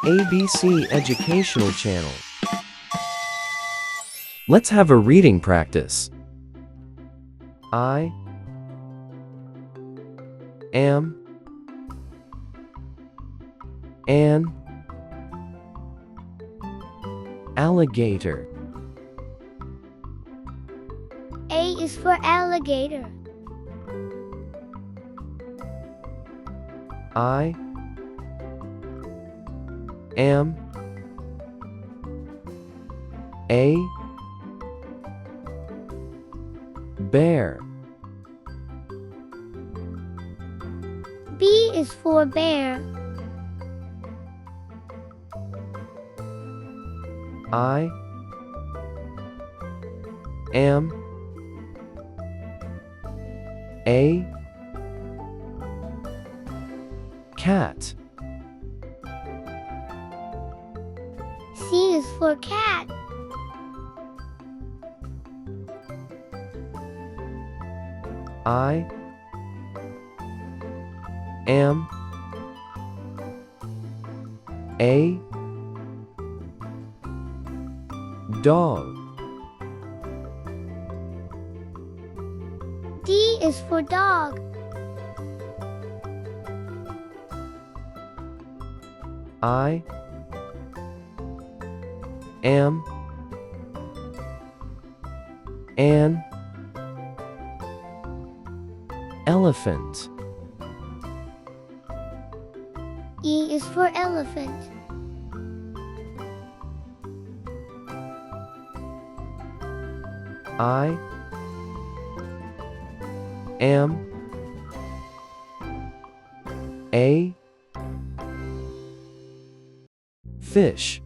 ABC Educational Channel. Let's have a reading practice. I am an alligator. A is for alligator. I am a bear. B is for bear. I am a cat. C is for cat. I am a dog. D is for dog. I am an elephant. E is for elephant. I am a fish.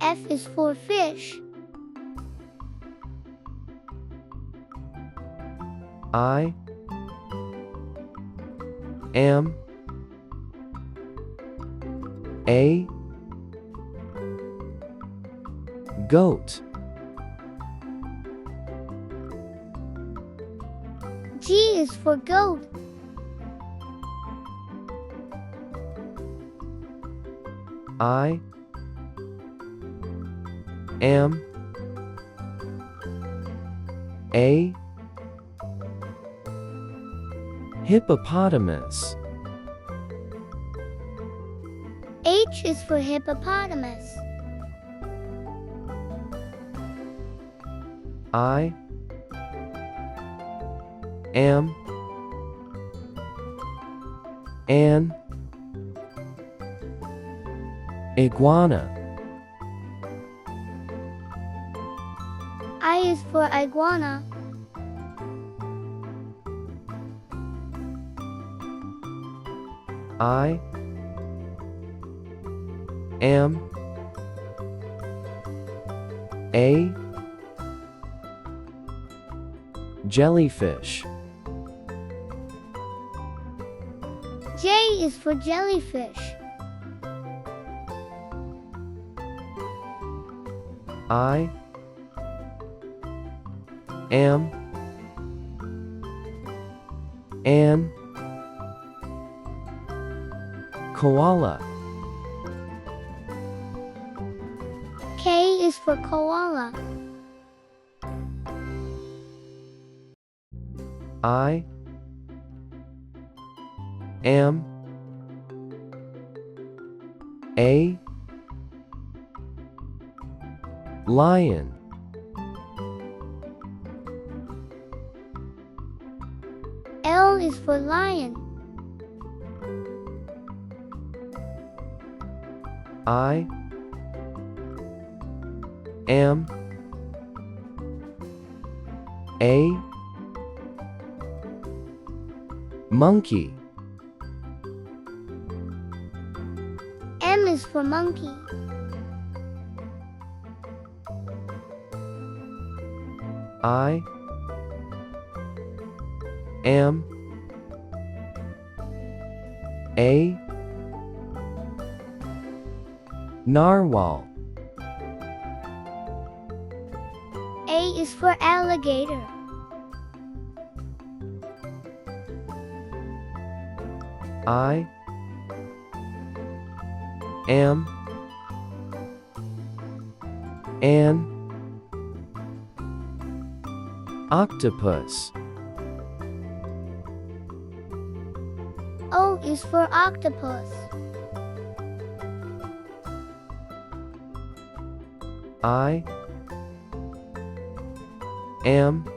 F is for fish. I am a goat. G is for goat. I am a hippopotamus. H is for hippopotamus. I am an iguana. I is for iguana. I am a jellyfish. J is for jellyfish. I am an koala. K is for koala. I am a lion. L is for lion. I am a monkey. M is for monkey. I am a narwhal. A is for alligator. I am an octopus. O is for octopus. I am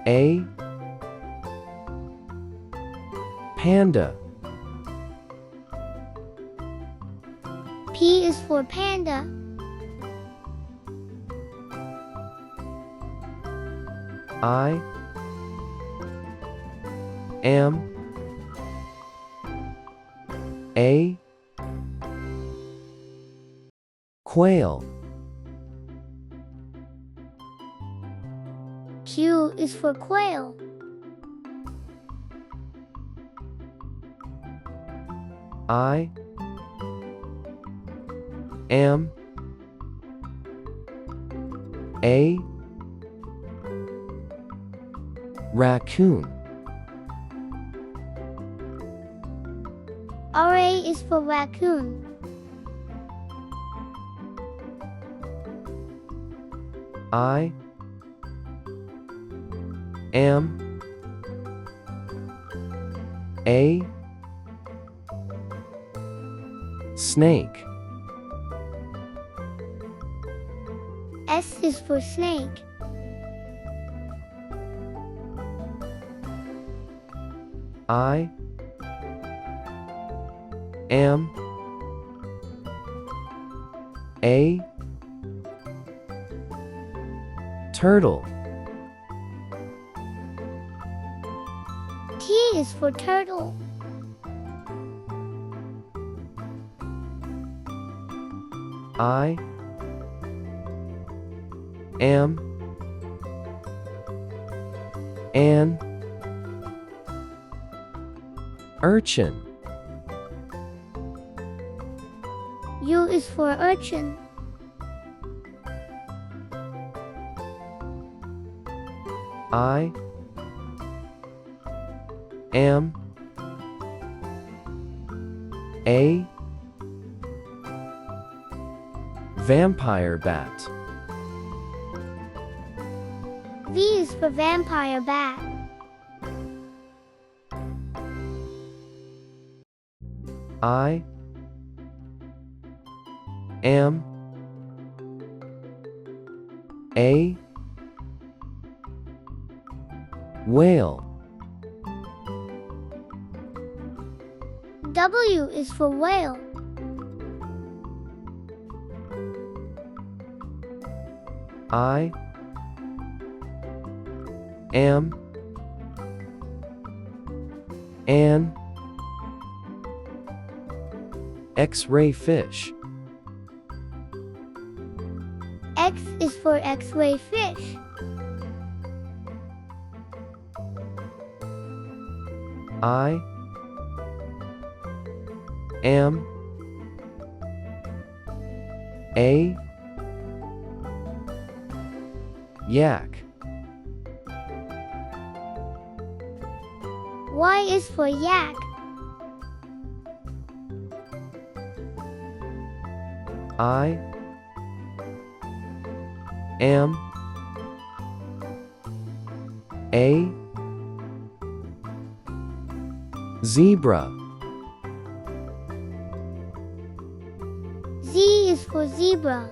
a panda. P is for panda. I am a quail. Q is for quail. I am a raccoon. RA is for raccoon. I am a snake. S is for snake. I am a turtle. T is for turtle. I am an urchin. U is for urchin. I am a vampire bat. V is for vampire bat. I am a whale. W is for whale. I am an X-ray fish. X is for X-ray fish. I am a yak. Y is for yak. I am a zebra. Z is for zebra.